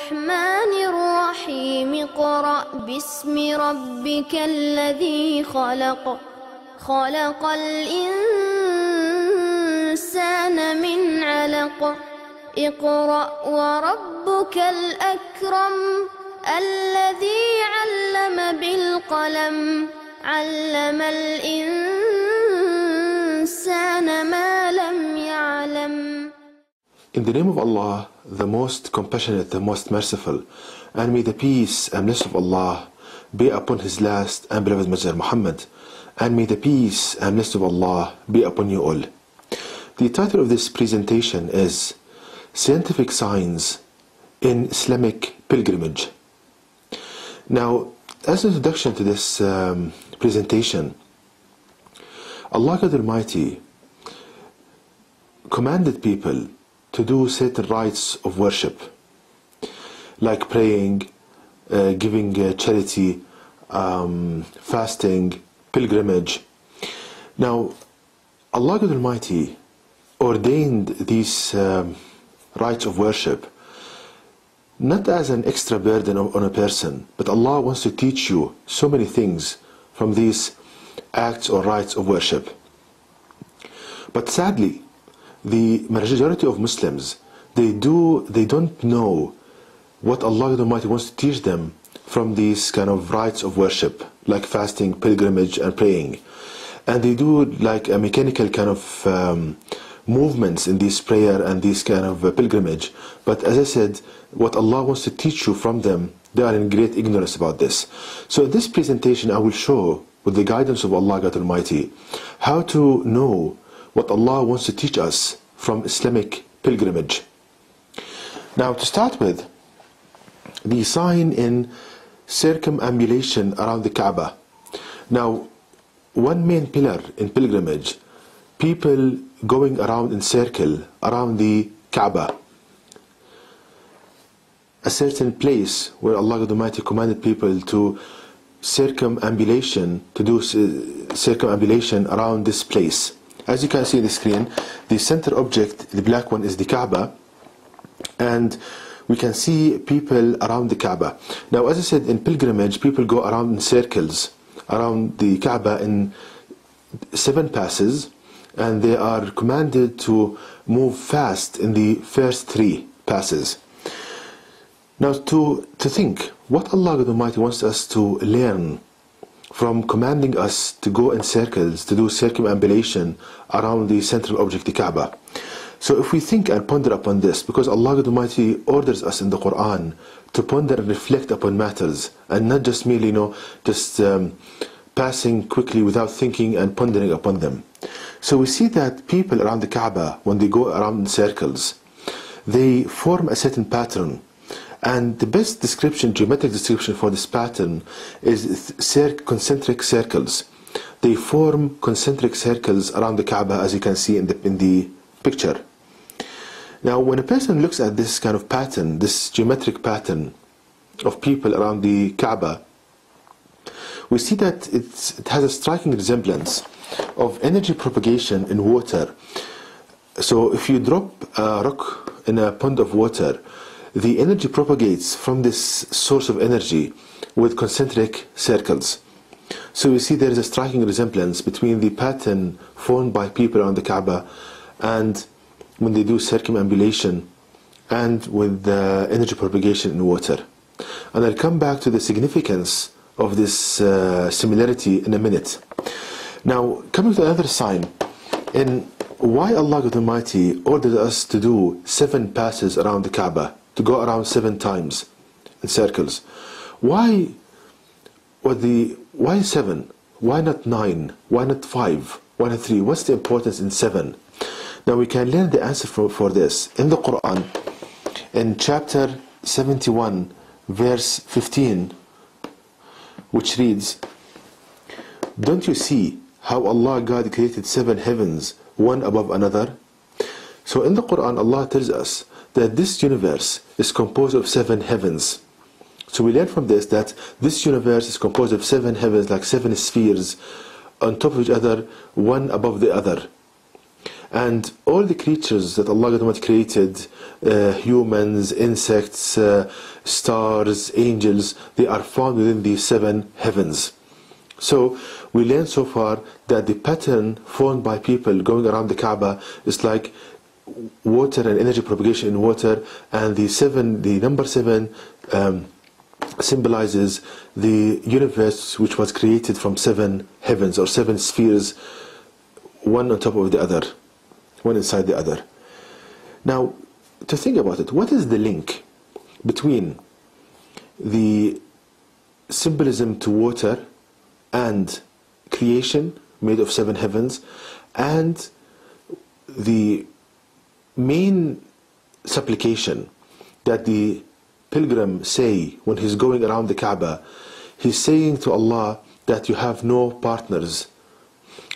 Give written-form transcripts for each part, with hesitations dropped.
الرحمن الرحيم اقرأ باسم ربك الذي خلق خلق الإنسان من علق اقرأ وربك الأكرم الذي علم بالقلم علم الإنسان ما لم يعلم. In the name of Allah, the most compassionate, the most merciful, and may the peace and blessing of Allah be upon His last and beloved Messenger Muhammad, and may the peace and blessing of Allah be upon you all. The title of this presentation is Scientific Science in Islamic Pilgrimage. Now, as an introduction to this presentation, Allah God Almighty commanded people to do certain rites of worship, like praying, giving charity, fasting, pilgrimage. Now, Allah God Almighty ordained these rites of worship not as an extra burden on a person, but Allah wants to teach you so many things from these acts or rites of worship. But sadly, the majority of Muslims, they don't know what Allah Almighty wants to teach them from these kind of rites of worship, like fasting, pilgrimage, and praying. And they do like a mechanical kind of movements in this prayer and this kind of pilgrimage. But as I said, what Allah wants to teach you from them, they are in great ignorance about this. So in this presentation, I will show, with the guidance of Allah God Almighty, how to know what Allah wants to teach us from Islamic pilgrimage. Now, to start with, the sign in circumambulation around the Kaaba. Now, one main pillar in pilgrimage, people going around in circle around the Kaaba, a certain place where Allah God Almighty commanded people to circumambulation, to do circumambulation around this place. As you can see on the screen, the center object, the black one, is the Kaaba, and we can see people around the Kaaba. Now, as I said, in pilgrimage, people go around in circles around the Kaaba in 7 passes, and they are commanded to move fast in the first 3 passes. Now, to think what Allah Almighty wants us to learn from commanding us to go in circles, to do circumambulation around the central object, the Kaaba. So if we think and ponder upon this, because Allah Almighty orders us in the Quran to ponder and reflect upon matters, and not just merely, just passing quickly without thinking and pondering upon them. So we see that people around the Kaaba, when they go around in circles, they form a certain pattern. And the best description, geometric description for this pattern is concentric circles. They form concentric circles around the Kaaba, as you can see in the picture. Now, when a person looks at this kind of pattern, this geometric pattern of people around the Kaaba, we see that it has a striking resemblance of energy propagation in water. So if you drop a rock in a pond of water, the energy propagates from this source of energy with concentric circles. So you see there is a striking resemblance between the pattern formed by people around the Kaaba and when they do circumambulation and with the energy propagation in water. And I'll come back to the significance of this similarity in a minute. Now, coming to another sign, in why Allah God Almighty ordered us to do 7 passes around the Kaaba, to go around 7 times in circles. Why 7? Why not 9? Why not 5? Why not 3? What's the importance in 7? Now we can learn the answer for this in the Quran, in chapter 71, verse 15, which reads, "Don't you see how Allah God created 7 heavens, one above another?" So in the Quran, Allah tells us that this universe is composed of 7 heavens. So we learn from this that this universe is composed of 7 heavens, like 7 spheres on top of each other, one above the other. And all the creatures that Allah God Almighty created, humans, insects, stars, angels, they are found within the 7 heavens. So we learned so far that the pattern formed by people going around the Kaaba is like water and energy propagation in water, and the number 7 symbolizes the universe, which was created from 7 heavens or 7 spheres, one on top of the other, one inside the other. Now, to think about it, what is the link between the symbolism to water and creation made of 7 heavens and the main supplication that the pilgrim say when he's going around the Kaaba? He's saying to Allah that you have no partners.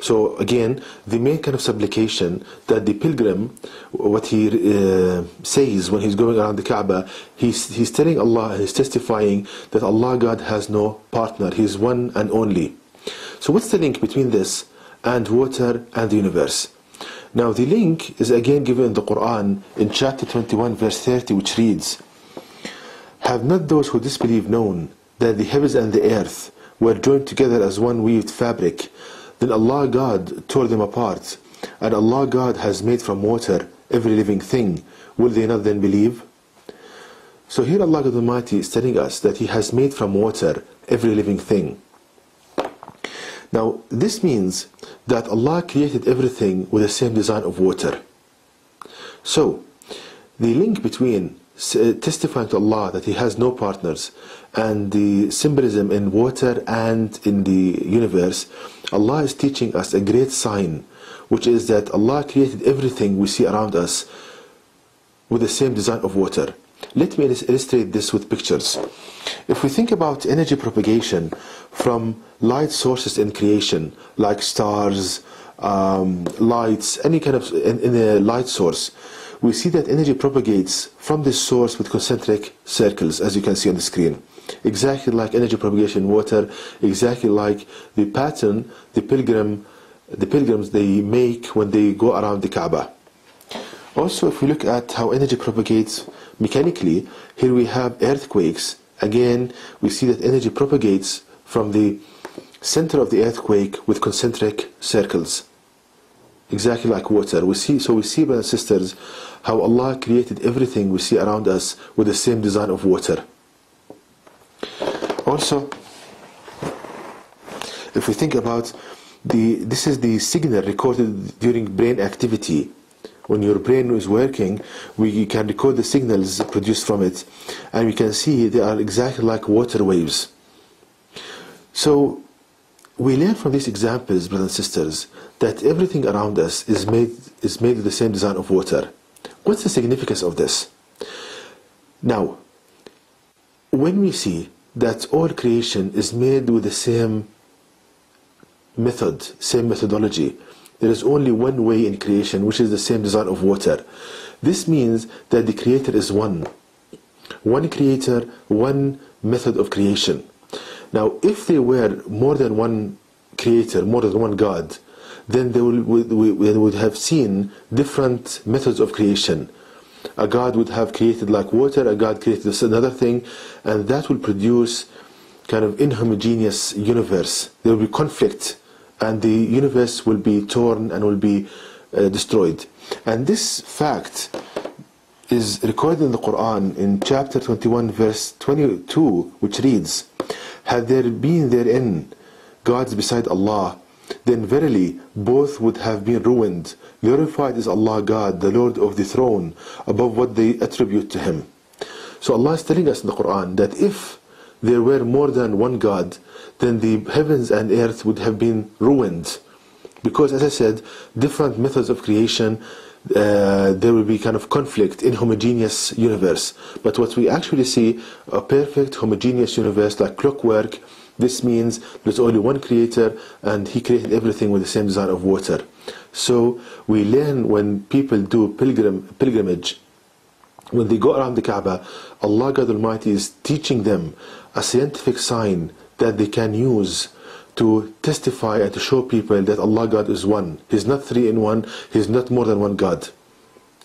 So again, the main kind of supplication that the pilgrim, what he says when he's going around the Kaaba, he's telling Allah and he's testifying that Allah God has no partner, He's one and only. So what's the link between this and water and the universe? Now the link is again given in the Quran in chapter 21 verse 30, which reads, "Have not those who disbelieve known that the heavens and the earth were joined together as one weaved fabric? Then Allah God tore them apart, and Allah God has made from water every living thing. Will they not then believe?" So here Allah God Almighty is telling us that He has made from water every living thing. Now this means that Allah created everything with the same design of water. So the link between testifying to Allah that He has no partners and the symbolism in water and in the universe, Allah is teaching us a great sign, which is that Allah created everything we see around us with the same design of water. Let me illustrate this with pictures. If we think about energy propagation from light sources in creation, like stars, lights, any kind of in a light source, we see that energy propagates from this source with concentric circles, as you can see on the screen. Exactly like energy propagation in water, exactly like the pattern the pilgrims they make when they go around the Kaaba. Also, if we look at how energy propagates mechanically, here we have earthquakes. Again, we see that energy propagates from the center of the earthquake with concentric circles, exactly like water. We see, brothers and sisters, how Allah created everything we see around us with the same design of water. Also, if we think about this is the signal recorded during brain activity. When your brain is working, we can record the signals produced from it, and we can see they are exactly like water waves. So we learn from these examples, brothers and sisters, that everything around us is made with the same design of water. What's the significance of this? Now, when we see that all creation is made with the same method, same methodology, there is only one way in creation, which is the same design of water. This means that the Creator is one. One Creator, one method of creation. Now, if there were more than one Creator, more than one God, then we would have seen different methods of creation. A God would have created like water, a God created another thing, and that will produce kind of inhomogeneous universe. There will be conflict, and the universe will be torn and will be destroyed. And this fact is recorded in the Quran in chapter 21 verse 22, which reads, "Had there been therein gods beside Allah, then verily both would have been ruined. Glorified is Allah God, the Lord of the throne, above what they attribute to Him." So Allah is telling us in the Quran that if there were more than one God, then the heavens and earth would have been ruined. Because, as I said, different methods of creation, there will be kind of conflict, inhomogeneous universe. But what we actually see, a perfect homogeneous universe like clockwork. This means there's only one Creator, and He created everything with the same design of water. So we learn when people do pilgrimage, when they go around the Kaaba, Allah God Almighty is teaching them a scientific sign that they can use to testify and to show people that Allah God is one. He's not three in one, He's not more than one God.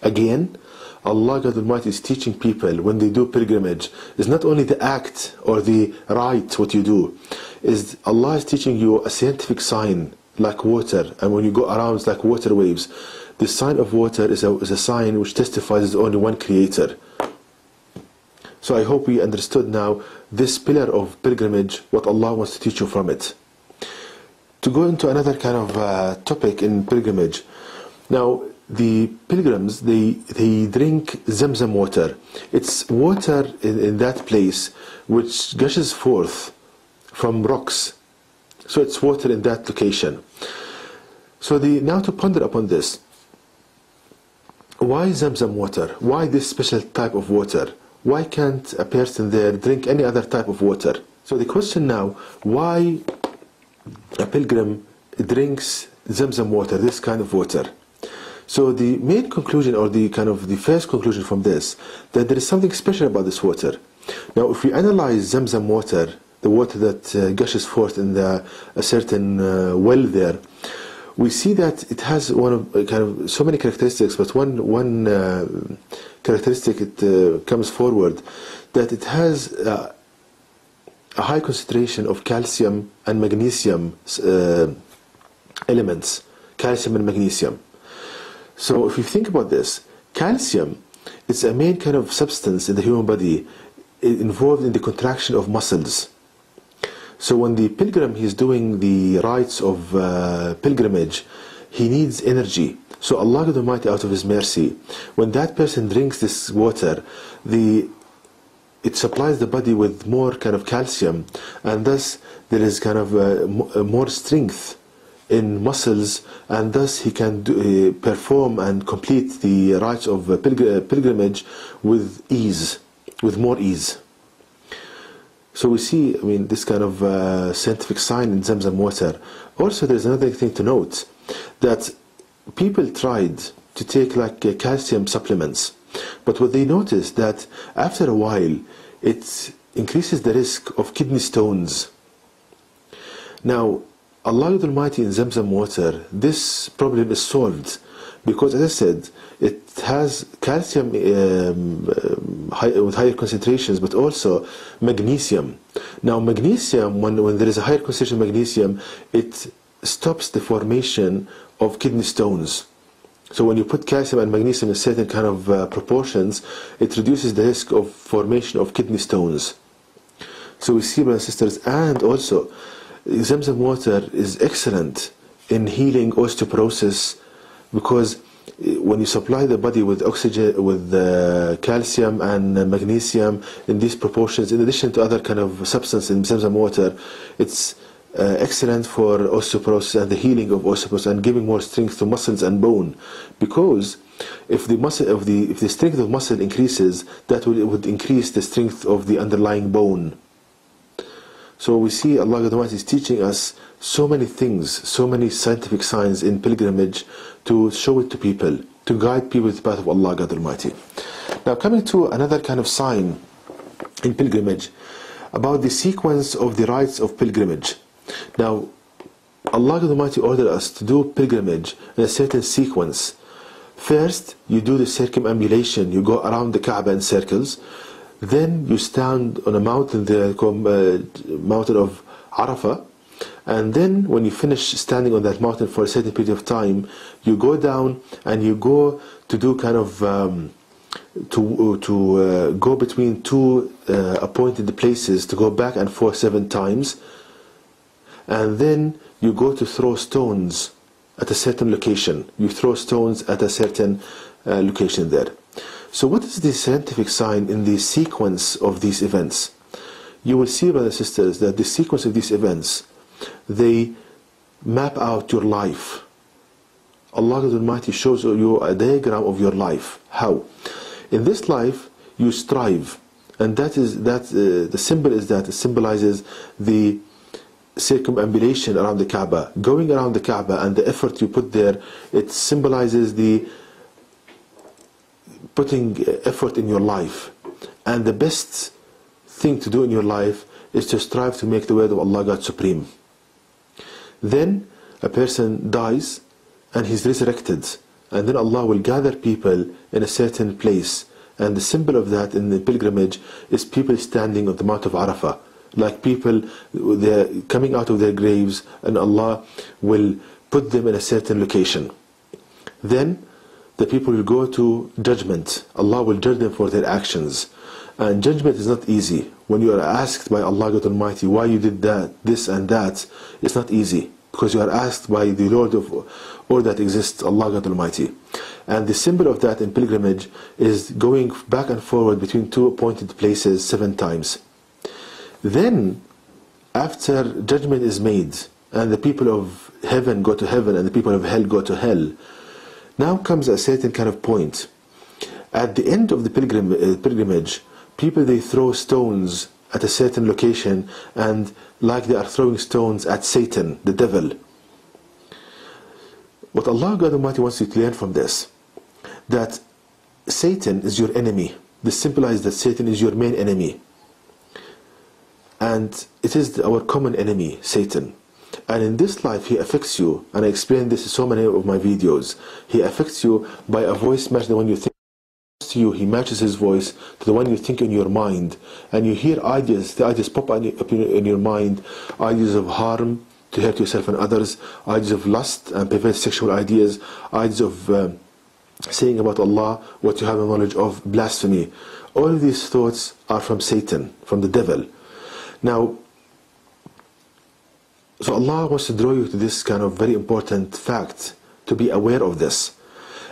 Again, Allah God Almighty is teaching people when they do pilgrimage, is not only the act or the rite what you do, is Allah is teaching you a scientific sign like water, and when you go around it's like water waves. The sign of water is a sign which testifies there's only one creator. So I hope we understood now this pillar of pilgrimage, what Allah wants to teach you from it. To go into another kind of topic in pilgrimage. Now, the pilgrims, they drink Zamzam water. It's water in that place which gushes forth from rocks. So it's water in that location. So now to ponder upon this. Why Zamzam water? Why this special type of water? Why can't a person there drink any other type of water? So the question now, why a pilgrim drinks Zamzam water, this kind of water? So the main conclusion, or the first conclusion from this, that there is something special about this water. Now if we analyze Zamzam water, the water that gushes forth in a certain well there, we see that it has so many characteristics, but one characteristic it comes forward, that it has a high concentration of calcium and magnesium elements, calcium and magnesium. So if you think about this, calcium is a main kind of substance in the human body involved in the contraction of muscles. So when the pilgrim is doing the rites of pilgrimage, he needs energy. So Allah God Almighty, out of His mercy, when that person drinks this water, it supplies the body with more kind of calcium, and thus there is kind of more strength in muscles, and thus he can perform and complete the rites of pilgrimage with ease, with more ease. So we see, this kind of scientific sign in Zamzam water. Also, there's another thing to note, that people tried to take like calcium supplements, but what they noticed that after a while it increases the risk of kidney stones. Now, Allah Almighty in Zamzam water, this problem is solved, because as I said, it has calcium with higher concentrations, but also magnesium. Now magnesium, when there is a higher concentration of magnesium, it stops the formation of kidney stones. So when you put calcium and magnesium in certain kind of proportions, it reduces the risk of formation of kidney stones. So we see, brothers and sisters, and also Zamzam water is excellent in healing osteoporosis, because when you supply the body with oxygen, with calcium and magnesium in these proportions, in addition to other kind of substance in Zamzam water, it's excellent for osteoporosis and the healing of osteoporosis and giving more strength to muscles and bone. Because if the strength of muscle increases, that would increase the strength of the underlying bone. So we see Allah God Almighty is teaching us so many things, so many scientific signs in pilgrimage to show it to people, to guide people to the path of Allah God Almighty. Now coming to another kind of sign in pilgrimage, about the sequence of the rites of pilgrimage. Now Allah God Almighty ordered us to do pilgrimage in a certain sequence. First, you do the circumambulation, you go around the Kaaba in circles. Then you stand on a mountain there called mountain of Arafah, and then when you finish standing on that mountain for a certain period of time, you go down and you go to do kind of go between two appointed places, to go back and forth 7 times, and then you go to throw stones at a certain location. You throw stones at a certain location there. So what is the scientific sign in the sequence of these events? You will see, brothers and sisters, that the sequence of these events, they map out your life. Allah Almighty shows you a diagram of your life. How? In this life, you strive, and the symbol is that it symbolizes the circumambulation around the Kaaba, going around the Kaaba, and the effort you put there. It symbolizes the putting effort in your life, and the best thing to do in your life is to strive to make the word of Allah God supreme. Then a person dies and he's resurrected, and then Allah will gather people in a certain place, and the symbol of that in the pilgrimage is people standing on the Mount of Arafah, like people, they're coming out of their graves, and Allah will put them in a certain location. Then the people will go to judgment. Allah will judge them for their actions, and judgment is not easy. When you are asked by Allah God Almighty why you did that, this and that, it's not easy, because you are asked by the Lord of all that exists, Allah God Almighty. And the symbol of that in pilgrimage is going back and forward between two appointed places 7 times. Then, after judgment is made, and the people of heaven go to heaven and the people of hell go to hell, now comes a certain kind of point. At the end of the pilgrimage, people, they throw stones at a certain location, and like they are throwing stones at Satan, the devil. What Allah God Almighty wants you to learn from this, that Satan is your enemy. This symbolizes that Satan is your main enemy. And it is our common enemy, Satan. And in this life he affects you, and I explain this in so many of my videos. He affects you by a voice match, the one you think to you, he matches his voice to the one you think in your mind, and you hear ideas, the ideas pop up in your mind, ideas of harm, to hurt yourself and others, ideas of lust and perverse sexual ideas, ideas of saying about Allah what you have a knowledge of, blasphemy. All of these thoughts are from Satan, from the devil. Now, so Allah wants to draw you to this kind of very important fact, to be aware of this.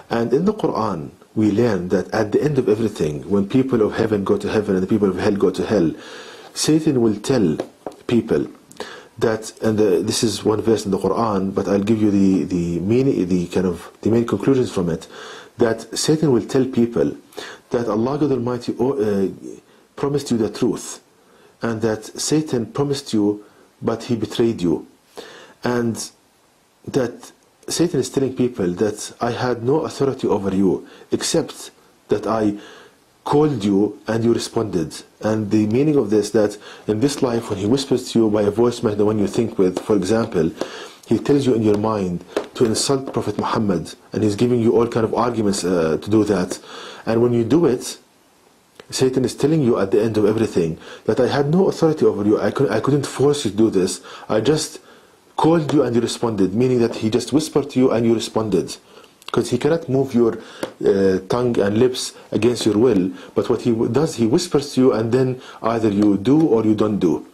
And in the Quran, we learn that at the end of everything, when people of heaven go to heaven and the people of hell go to hell, Satan will tell people that, and this is one verse in the Quran, but I'll give you the main conclusions from it, that Satan will tell people that Allah God Almighty promised you the truth, and that Satan promised you, but he betrayed you, and that Satan is telling people that I had no authority over you except that I called you and you responded. And the meaning of this, that in this life when he whispers to you by a voice match, the one you think with, for example, he tells you in your mind to insult Prophet Muhammad, and he's giving you all kind of arguments to do that. And when you do it, Satan is telling you at the end of everything that I had no authority over you, I couldn't force you to do this, I just called you and you responded, meaning that he just whispered to you and you responded. Because he cannot move your tongue and lips against your will, but what he does, he whispers to you, and then either you do or you don't do.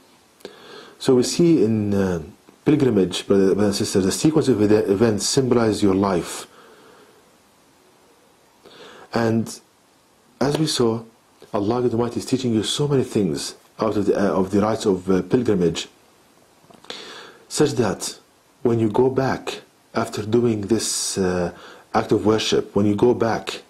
So we see in pilgrimage, brothers and sisters, the sequence of events symbolize your life. And as we saw, Allah God Almighty is teaching you so many things out of the rites of pilgrimage, such that when you go back after doing this act of worship, when you go back,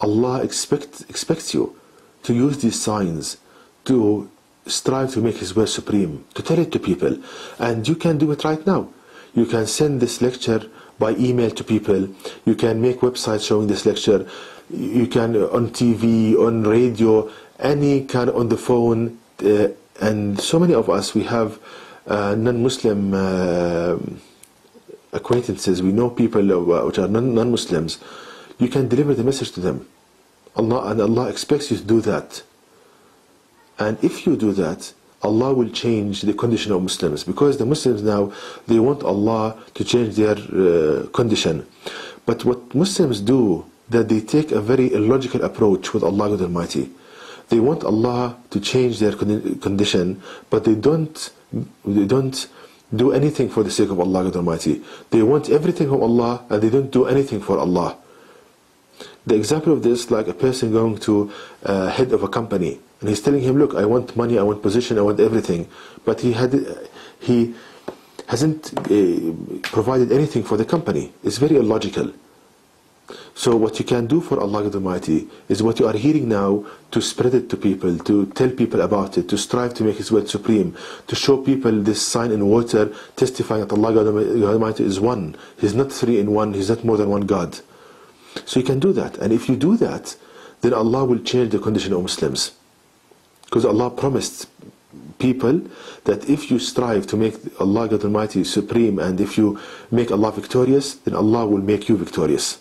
Allah expects you to use these signs to strive to make His word supreme, to tell it to people. And you can do it right now. You can send this lecture by email to people. You can make websites showing this lecture. You can on TV, on radio, any kind, on the phone. And so many of us, we have non-Muslim acquaintances. We know people which are non-Muslims. You can deliver the message to them. Allah expects you to do that. And if you do that, Allah will change the condition of Muslims, because the Muslims now, they want Allah to change their condition. But what Muslims do, that they take a very illogical approach with Allah God Almighty. They want Allah to change their condition, but they don't do anything for the sake of Allah God Almighty. They want everything from Allah, and they don't do anything for Allah. The example of this, like a person going to head of a company, and he's telling him, look, I want money, I want position, I want everything, but he hasn't provided anything for the company. It's very illogical. So what you can do for Allah God Almighty is what you are hearing now, to spread it to people, to tell people about it, to strive to make His word supreme, to show people this sign in water testifying that Allah God Almighty is one. He's not three in one, He's not more than one God. So you can do that, and if you do that, then Allah will change the condition of Muslims, because Allah promised people that if you strive to make Allah God Almighty supreme, and if you make Allah victorious, then Allah will make you victorious.